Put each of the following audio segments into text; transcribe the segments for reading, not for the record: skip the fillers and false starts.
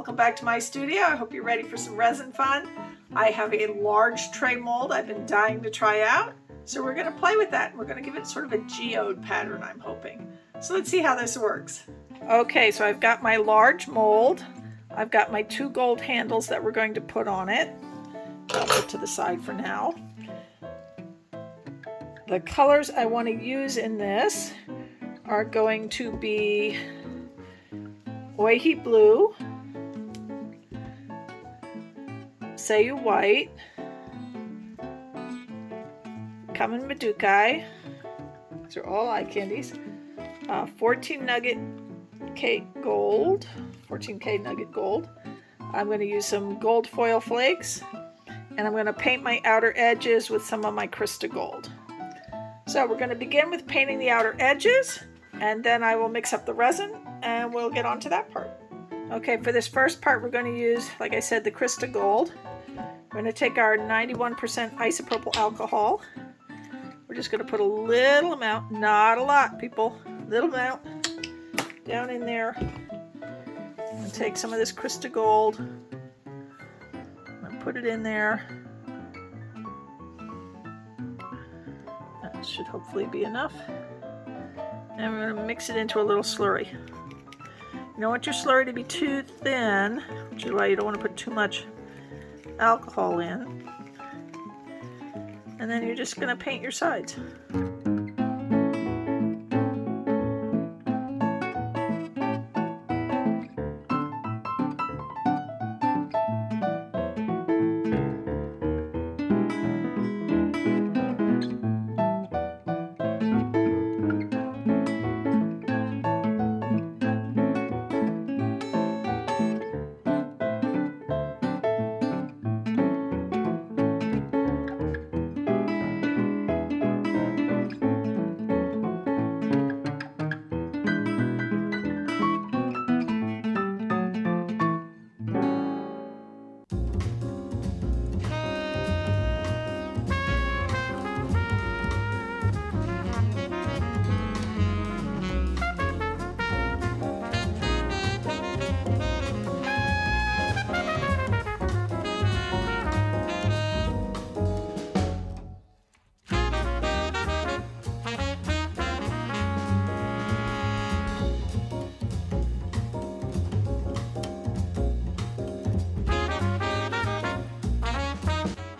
welcome back to my studio. I hope you're ready for some resin fun. I have a large tray mold I've been dying to try out. So we're going to play with that. We're going to give it sort of a geode pattern, I'm hoping. So let's see how this works. Okay, so I've got my large mold. I've got my 2 gold handles that we're going to put on it. I'll put to the side for now. The colors I want to use in this are going to be Oihi blue, Sayu white, Kamenbudokai, these are all eye candies, 14 Nugget cake gold, 14K Nugget gold. I'm going to use some gold foil flakes, and I'm going to paint my outer edges with some of my Chrysta gold. So we're going to begin with painting the outer edges, and then I will mix up the resin and we'll get on to that part. Okay, for this first part we're going to use, like I said, the Chrysta gold. We're going to take our 91% isopropyl alcohol. We're just going to put a little amount, not a lot, people, little amount down in there. And take some of this Chrysta gold and put it in there. That should hopefully be enough. And we're going to mix it into a little slurry. You don't want your slurry to be too thin, which is why you don't want to put too much alcohol in. And then you're just going to paint your sides.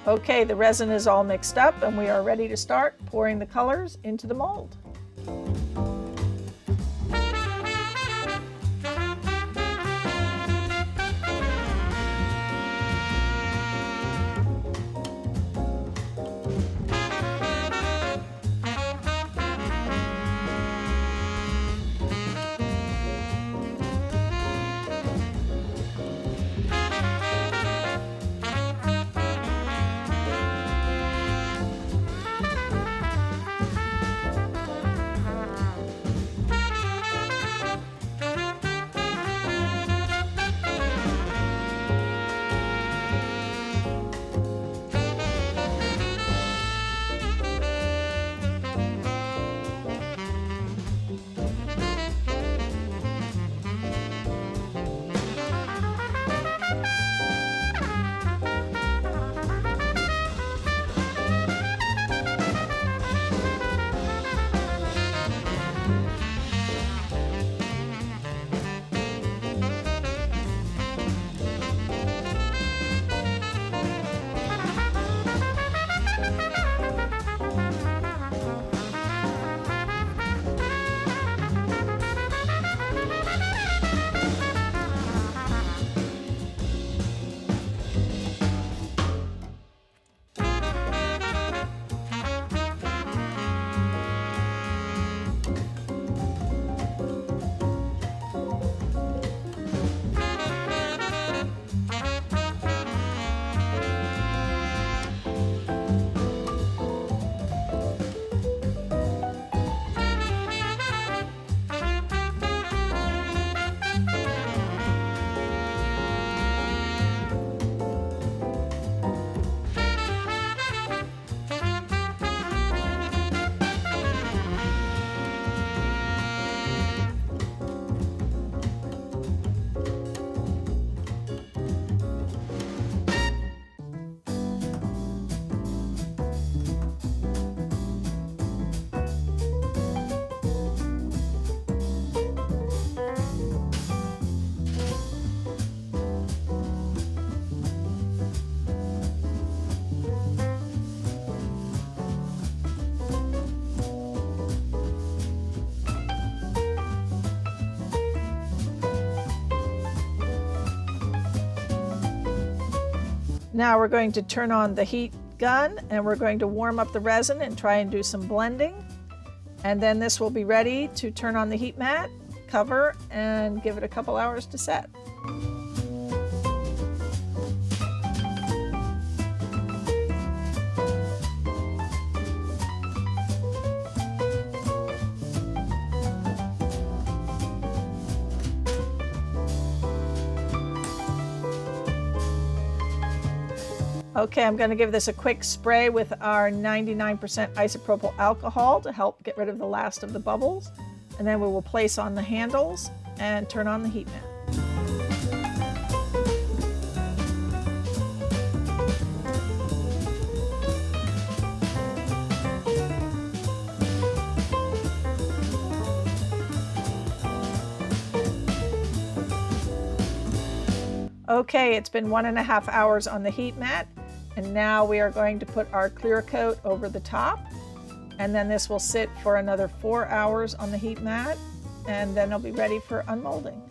Okay, the resin is all mixed up and we are ready to start pouring the colors into the mold. Now we're going to turn on the heat gun and we're going to warm up the resin and try and do some blending. And then this will be ready to turn on the heat mat, cover, and give it a couple hours to set. Okay, I'm going to give this a quick spray with our 99% isopropyl alcohol to help get rid of the last of the bubbles. And then we will place on the handles and turn on the heat mat. Okay, it's been 1.5 hours on the heat mat. And now we are going to put our clear coat over the top. And then this will sit for another 4 hours on the heat mat. And then it'll be ready for unmolding.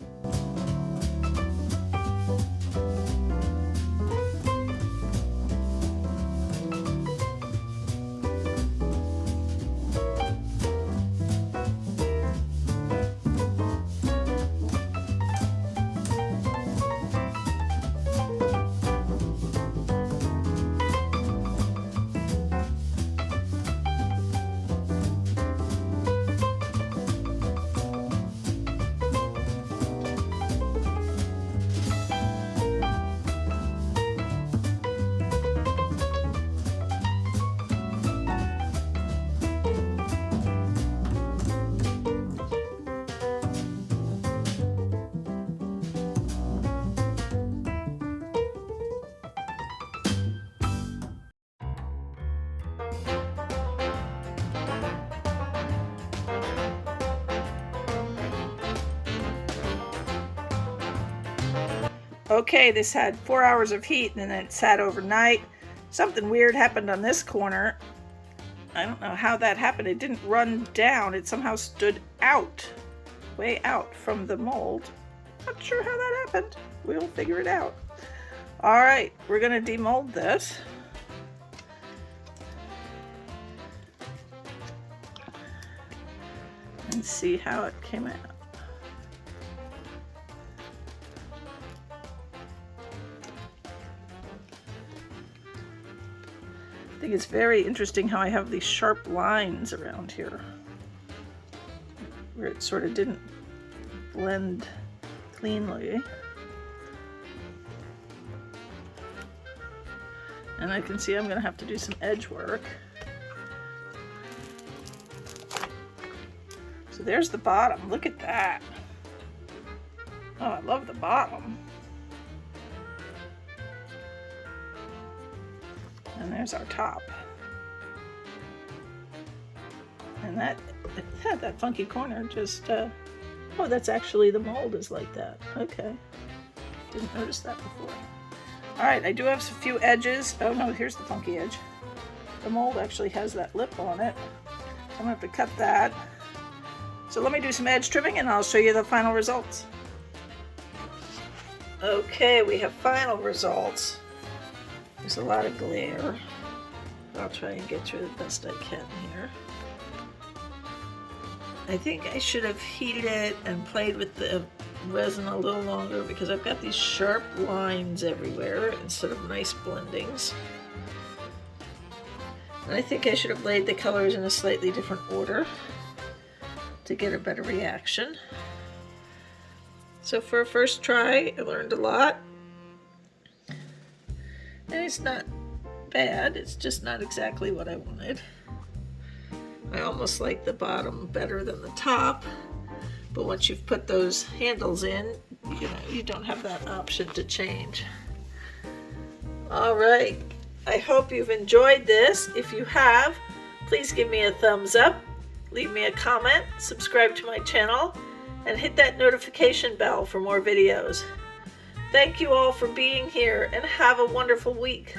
Okay, this had 4 hours of heat and then it sat overnight. Something weird happened on this corner. I don't know how that happened. It didn't run down. It somehow stood out, way out from the mold. Not sure how that happened. We'll figure it out. All right, we're gonna demold this. And see how it came out. I think it's very interesting how I have these sharp lines around here where it sort of didn't blend cleanly. And I can see I'm going to have to do some edge work. So there's the bottom. Look at that. Oh, I love the bottom. And there's our top. And that had that funky corner just, oh, that's actually the mold is like that. Okay. Didn't notice that before. All right, I do have a few edges. Oh no, here's the funky edge. The mold actually has that lip on it. So I'm gonna have to cut that. So let me do some edge trimming and I'll show you the final results. Okay, we have final results. There's a lot of glare. I'll try and get through the best I can here. I think I should have heated it and played with the resin a little longer because I've got these sharp lines everywhere instead of nice blendings. And I think I should have laid the colors in a slightly different order to get a better reaction. So for a first try, I learned a lot. And it's not bad, it's just not exactly what I wanted. I almost like the bottom better than the top, but once you've put those handles in, you don't have that option to change. All right, I hope you've enjoyed this. If you have, please give me a thumbs up, leave me a comment, subscribe to my channel, and hit that notification bell for more videos. Thank you all for being here and have a wonderful week.